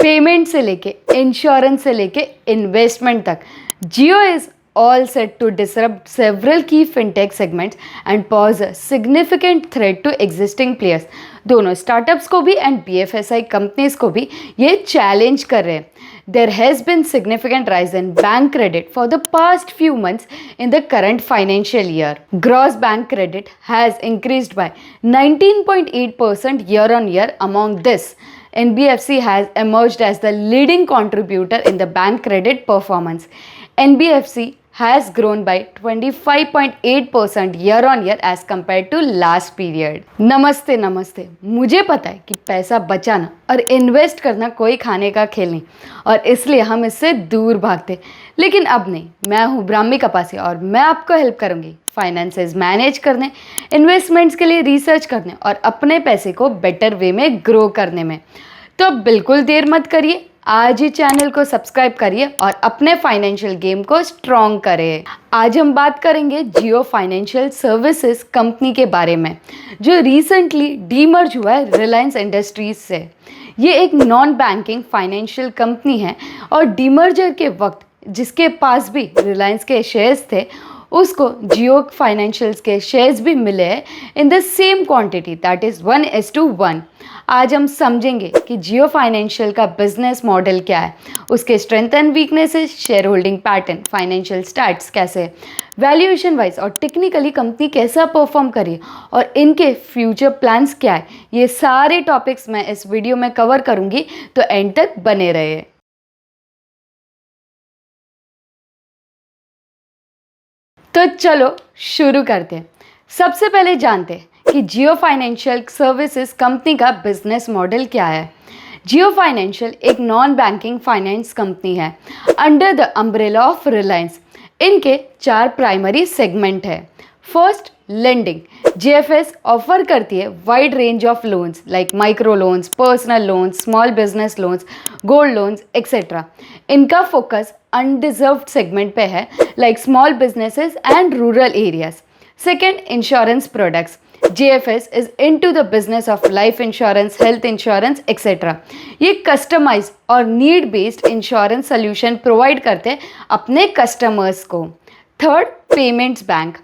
Payment से लेके insurance से लेके इन्वेस्टमेंट तक, जियो is all set to disrupt several key fintech segments and pose a significant threat to existing players. दोनों startups को भी एंड BFSI कंपनीज को भी ये चैलेंज कर रहे हैं. There has been significant rise in bank credit for the past few months in the current financial year. Gross bank credit has increased by 19.8% year on year. Among this, NBFC has emerged as the leading contributor in the bank credit performance. NBFC has grown by 25.8% year on year as compared to last period. नमस्ते. मुझे पता है कि पैसा बचाना और invest करना कोई खाने का खेल नहीं और इसलिए हम इससे दूर भागते, लेकिन अब नहीं. मैं हूँ ब्राह्मी कपासी और मैं आपको हेल्प करूँगी फाइनेंसेस मैनेज करने, इन्वेस्टमेंट्स के लिए रिसर्च करने और अपने पैसे को बेटर वे में ग्रो करने में. तो बिल्कुल देर मत करिए, आज ही चैनल को सब्सक्राइब करिए और अपने फाइनेंशियल गेम को स्ट्रॉन्ग करें. आज हम बात करेंगे जियो फाइनेंशियल सर्विसेज कंपनी के बारे में, जो रिसेंटली डीमर्ज हुआ है रिलायंस इंडस्ट्रीज से. ये एक नॉन बैंकिंग फाइनेंशियल कंपनी है और डीमर्जर के वक्त जिसके पास भी रिलायंस के शेयर्स थे, उसको जियो फाइनेंशियल्स के शेयर्स भी मिले हैं in the same quantity, that is 1:1. आज हम समझेंगे कि जियो फाइनेंशियल का बिजनेस मॉडल क्या है, उसके strength and weaknesses, share holding pattern, financial stats कैसे, वैल्यूएशन वाइज और टेक्निकली कंपनी कैसा परफॉर्म करी और इनके फ्यूचर प्लान्स क्या है. ये सारे टॉपिक्स मैं इस वीडियो में कवर करूँगी, तो एंड तक बने रहे. तो चलो शुरू करते हैं. सबसे पहले जानते हैं कि जियो फाइनेंशियल सर्विसेज कंपनी का बिजनेस मॉडल क्या है. जियो फाइनेंशियल एक नॉन बैंकिंग फाइनेंस कंपनी है under the umbrella of Reliance. इनके 4 प्राइमरी सेगमेंट है. First, lending. JFS ऑफर करती है wide range of loans like micro loans, personal loans, small business loans, gold loans etcetera. इनका focus undeserved segment पे है like small businesses and rural areas. Second, insurance products. JFS is into the business of life insurance, health insurance, etc. ये customise और need based insurance solution provide करते हैं अपने customers को. Third, payments bank.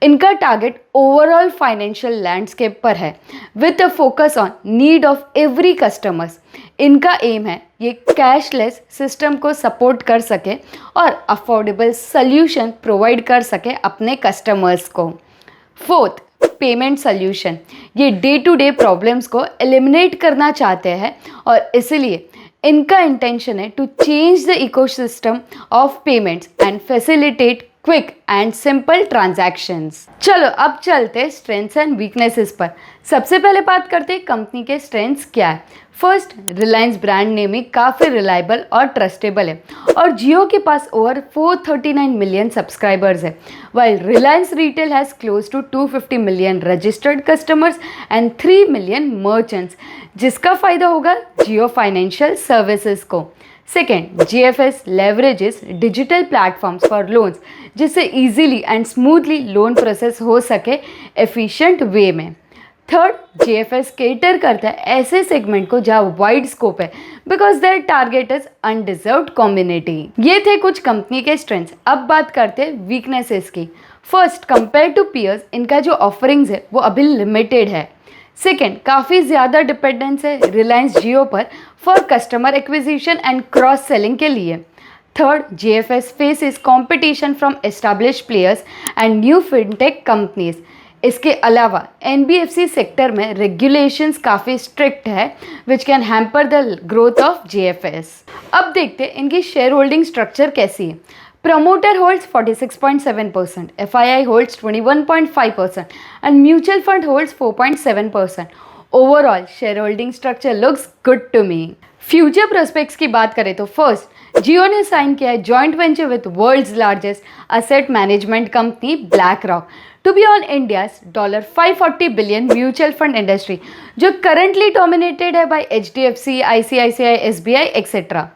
इनका target overall financial landscape पर है with a focus on need of every customers. इनका एम है ये कैशलेस सिस्टम को सपोर्ट कर सके और अफोर्डेबल सोल्यूशन प्रोवाइड कर सके अपने कस्टमर्स को. Fourth, payment solution. ये डे टू डे प्रॉब्लम्स को एलिमिनेट करना चाहते हैं और इसलिए इनका इंटेंशन है to change the ecosystem of payments and facilitate quick and simple transactions. चलो अब चलते स्ट्रेंथ्स एंड वीकनेसेस पर. सबसे पहले बात करते हैं कंपनी के स्ट्रेंथ्स क्या है. फर्स्ट, रिलायंस ब्रांड नेमिंग काफ़ी रिलायबल और ट्रस्टेबल है और जियो के पास ओवर 439 मिलियन सब्सक्राइबर्स है, while Reliance retail has close to 250 million registered customers and 3 million merchants, जिसका फ़ायदा होगा जियो फाइनेंशियल सर्विसेज को. Second, JFS leverages digital platforms for loans, जिससे easily and smoothly loan process हो सके एफिशिएंट वे में. थर्ड, JFS केटर करता है ऐसे सेगमेंट को जहाँ वाइड स्कोप है because their target is undeserved community. ये थे कुछ कंपनी के स्ट्रेंथ्स. अब बात करते हैं वीकनेसेस की. फर्स्ट, कंपेयर टू पीयर्स इनका जो ऑफरिंग्स है वो अभी लिमिटेड है. सेकेंड, काफ़ी ज़्यादा डिपेंडेंस है रिलायंस जियो पर for customer acquisition and cross selling के लिए. Third, JFS faces competition from established players and new fintech companies. इसके अलावा NBFC सेक्टर में रेगुलेशंस काफ़ी स्ट्रिक्ट है which can hamper the growth of JFS. अब देखते हैं इनकी शेयर होल्डिंग स्ट्रक्चर कैसी है. Promoter holds 46.7%, FII holds 21.5% and mutual fund holds 4.7%. Overall, shareholding structure looks good to me. Future prospects की बात करें तो फर्स्ट, जियो ने साइन किया है joint venture with world's largest asset management company BlackRock to be on India's $540 billion mutual fund industry, जो currently dominated है by HDFC, ICICI, SBI etcetera.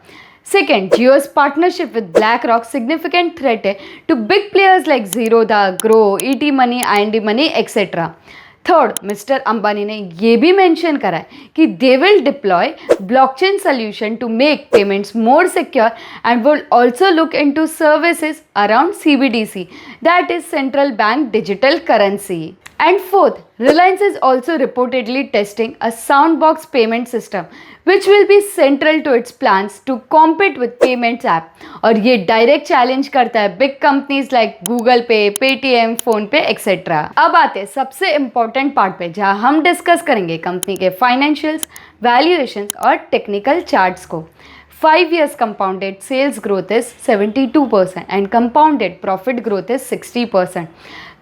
Second, Jio's partnership with BlackRock significant threat to big players like Zerodha, Groww, ET Money, IND Money, etc. Third, mister Ambani ने ये भी mention करा है कि they will deploy blockchain solution to make payments more secure and will also look into services around CBDC, that is central bank digital currency. And fourth, Reliance is also reportedly testing a Soundbox payment system which will be central to its plans to compete with payments app. और ये direct challenge करता है big companies like Google पे, Paytm, phone पे etcetera. अब आते हैं सबसे इंपॉर्टेंट पार्ट पे जहाँ हम डिस्कस करेंगे कंपनी के फाइनेंशियल्स, वैल्यूएशंस और टेक्निकल चार्ट्स को. 5 years compounded sales growth is 72% and compounded profit growth is 60%.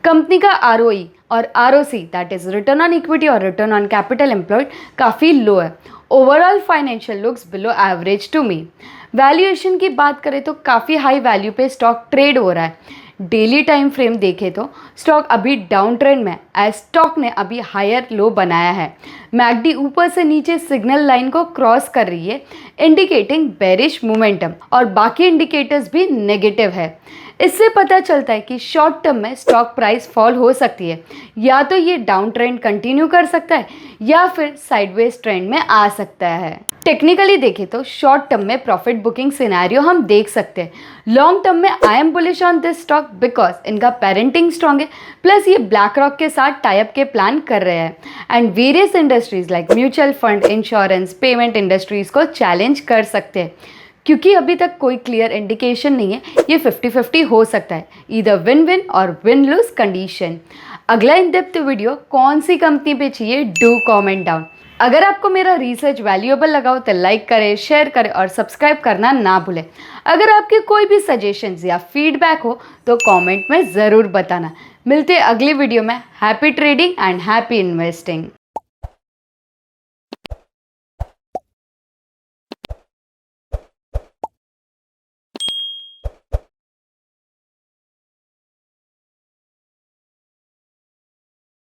Company का ROE और ROC that is return on equity और रिटर्न ऑन कैपिटल एम्प्लॉयड काफ़ी लो है. Overall financial looks below average to me. Valuation की बात करें तो काफ़ी हाई वैल्यू पे स्टॉक ट्रेड हो रहा है. डेली टाइम फ्रेम देखें तो स्टॉक अभी डाउन ट्रेंड में एज स्टॉक ने अभी हायर लो बनाया है. मैकडी ऊपर से नीचे सिग्नल लाइन को क्रॉस कर रही है इंडिकेटिंग बेरिश मोमेंटम और बाकी इंडिकेटर्स भी नेगेटिव है. इससे पता चलता है कि शॉर्ट टर्म में स्टॉक प्राइस फॉल हो सकती है. या तो ये डाउन ट्रेंड कंटिन्यू कर सकता है या फिर साइडवेज ट्रेंड में आ सकता है. टेक्निकली देखें तो शॉर्ट टर्म में प्रॉफिट बुकिंग सिनेरियो हम देख सकते हैं. लॉन्ग टर्म में I am bullish on this stock because इनका पेरेंटिंग स्ट्रॉन्ग है, प्लस ये ब्लैक रॉक के साथ टाइप के प्लान कर रहे हैं and various industries like mutual fund, insurance, payment industries को चैलेंज कर सकते हैं. क्योंकि अभी तक कोई क्लियर इंडिकेशन नहीं है, ये 50-50 हो सकता है, ईदर विन विन और विन लूज कंडीशन. अगला इन डेप्थ वीडियो कौन सी कंपनी पे चाहिए, डू कमेंट डाउन. अगर आपको मेरा रिसर्च वैल्यूएबल लगा हो तो लाइक करें, शेयर करें और सब्सक्राइब करना ना भूलें. अगर आपके कोई भी सजेशंस या फीडबैक हो तो कमेंट में ज़रूर बताना. मिलते हैं अगली वीडियो में. Happy trading and happy investing.